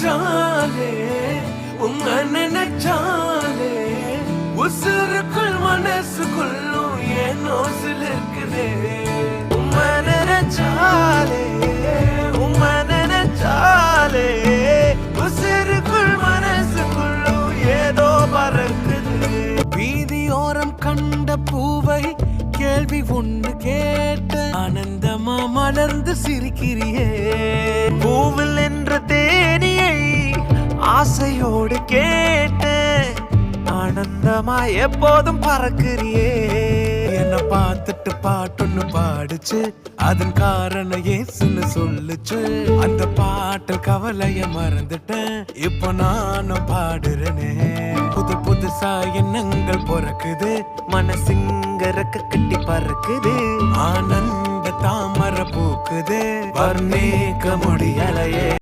நினைச்சாலே உங்க நினைச்சாலே உசுருக்குள் மனசுக்குள்ளும் ஏனோ சிலிருக்குதே. உங்க நினைச்சாலே உங்க நினைச்சாலே உசுருக்குள் மனசுக்குள்ளும் ஏதோ பறக்குது. வீதியோரம் கண்ட பூவை கேள்வி ஒண்ணு கேட்ட ஆனந்தமா மலர்ந்து சிரிக்கிறியே. பூவில் என்ற தேனியை ஆசையோடு கேட்ட ஆனந்தமா எப்போதும் பறக்கிறியே. என்ன பார்த்துட்டு பாட்டொன்னு பாடுச்சு, அதன் காரணம் ஏசுன்னு சொல்லுச்சு. அந்த பாட்டு கவலைய மறந்துட்டேன், இப்போ நானும் பாடுறேனே. புது புதுசா எண்ணங்கள் பிறக்குது, மனசிங்க ரெக்க கட்டி பறக்குது. ஆனந்த தாமரை பூக்குது, வர்ணிக்க முடியலையே.